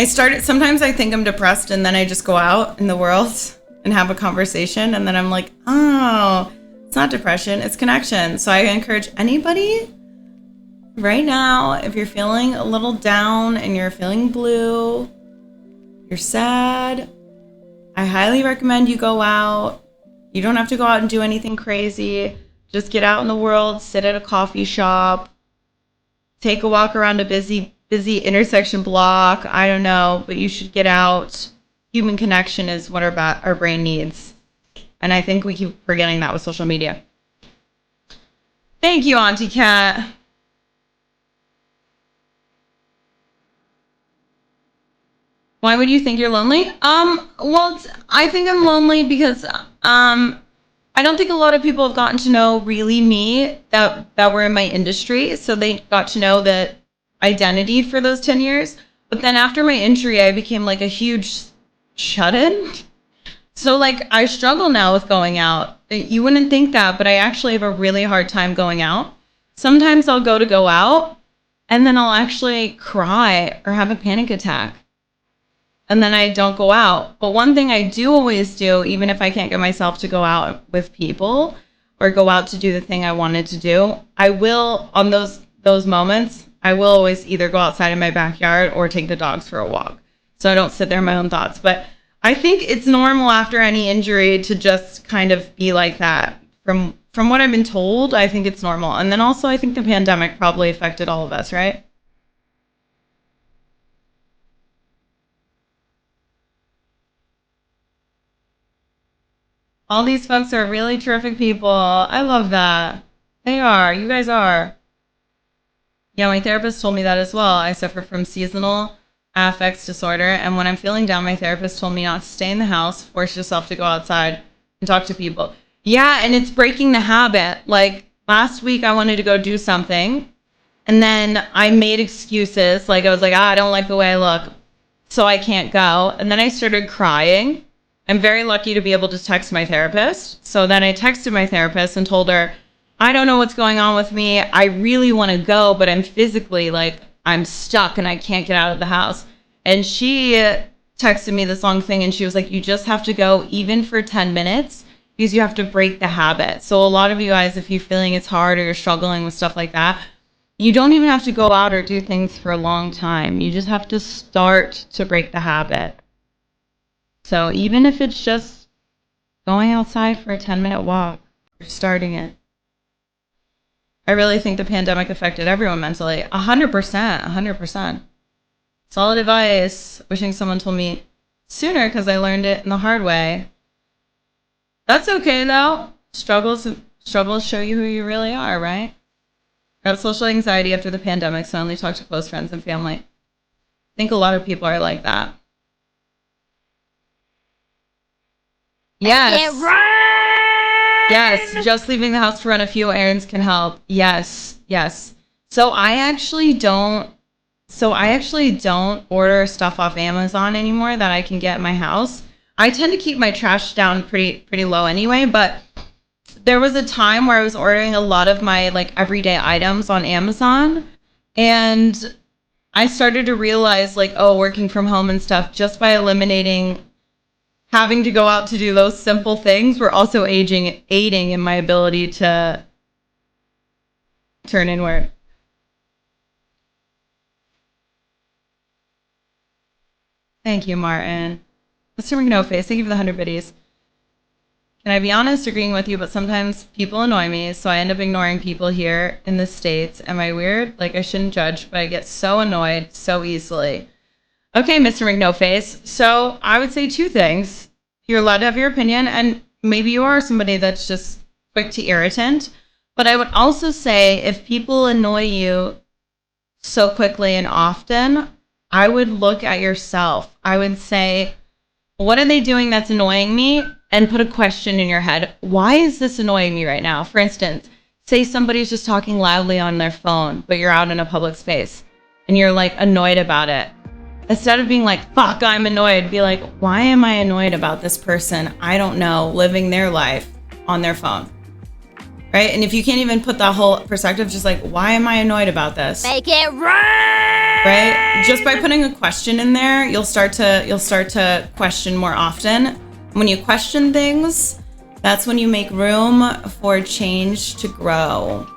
Sometimes I think I'm depressed and then I just go out in the world and have a conversation. And then I'm like, oh, it's not depression, it's connection. So I encourage anybody right now, if you're feeling a little down and you're feeling blue, you're sad, I highly recommend you go out. You don't have to go out and do anything crazy. Just get out in the world, sit at a coffee shop, take a walk around a busy intersection block. I don't know, but you should get out. Human connection is what our brain needs. And I think we keep forgetting that with social media. Thank you, Auntie Kat. Why would you think you're lonely? Well, I think I'm lonely because I don't think a lot of people have gotten to know really me that were in my industry. So they got to know that identity for those 10 years. But then after my injury, I became like a huge shut-in. So like I struggle now with going out. You wouldn't think that, but I actually have a really hard time going out. Sometimes I'll go out and then I'll actually cry or have a panic attack. And then I don't go out. But one thing I do always do, even if I can't get myself to go out with people or go out to do the thing I wanted to do, I will, on those moments, I will always either go outside in my backyard or take the dogs for a walk. So I don't sit there in my own thoughts. But I think it's normal after any injury to just kind of be like that. From what I've been told, I think it's normal. And then also I think the pandemic probably affected all of us, right? All these folks are really terrific people. I love that. They are. You guys are. Yeah, my therapist told me that as well. I suffer from seasonal affects disorder, and when I'm feeling down, my therapist told me not to stay in the house, force yourself to go outside and talk to people. Yeah, and it's breaking the habit. Like last week, I wanted to go do something, and then I made excuses. Like I was like, I don't like the way I look, so I can't go. And then I started crying. I'm very lucky to be able to text my therapist. So then I texted my therapist and told her, I don't know what's going on with me. I really want to go, but I'm physically like, I'm stuck and I can't get out of the house. And she texted me this long thing and she was like, you just have to go even for 10 minutes because you have to break the habit. So a lot of you guys, if you're feeling it's hard or you're struggling with stuff like that, you don't even have to go out or do things for a long time. You just have to start to break the habit. So even if it's just going outside for a 10-minute walk, you're starting it. I really think the pandemic affected everyone mentally. 100%, 100%. Solid advice. Wishing someone told me sooner because I learned it in the hard way. That's okay though. Struggles show you who you really are, right? I have social anxiety after the pandemic, so I only talk to close friends and family. I think a lot of people are like that. Yes. Yes, just leaving the house to run a few errands can help. Yes. So I actually don't order stuff off Amazon anymore that I can get in my house. I tend to keep my trash down pretty low anyway, but there was a time where I was ordering a lot of my like everyday items on Amazon, and I started to realize like, working from home and stuff, just by eliminating having to go out to do those simple things, we're also aiding in my ability to turn inward. Thank you, Martin. Mr. McNoface, thank you for the 100 biddies. Can I be honest, agreeing with you, but sometimes people annoy me, so I end up ignoring people here in the States. Am I weird? Like, I shouldn't judge, but I get so annoyed so easily. Okay, Mr. McNoface. So I would say two things. You're allowed to have your opinion, and maybe you are somebody that's just quick to irritant. But I would also say if people annoy you so quickly and often, I would look at yourself. I would say, what are they doing that's annoying me? And put a question in your head. Why is this annoying me right now? For instance, say somebody's just talking loudly on their phone, but you're out in a public space and you're like annoyed about it. Instead of being like, fuck, I'm annoyed, be like, why am I annoyed about this person? I don't know, living their life on their phone. right? And if you can't even put that whole perspective, just like, why am I annoyed about this? Make it right. Right? Just by putting a question in there, you'll start to question more often. When you question things, that's when you make room for change to grow.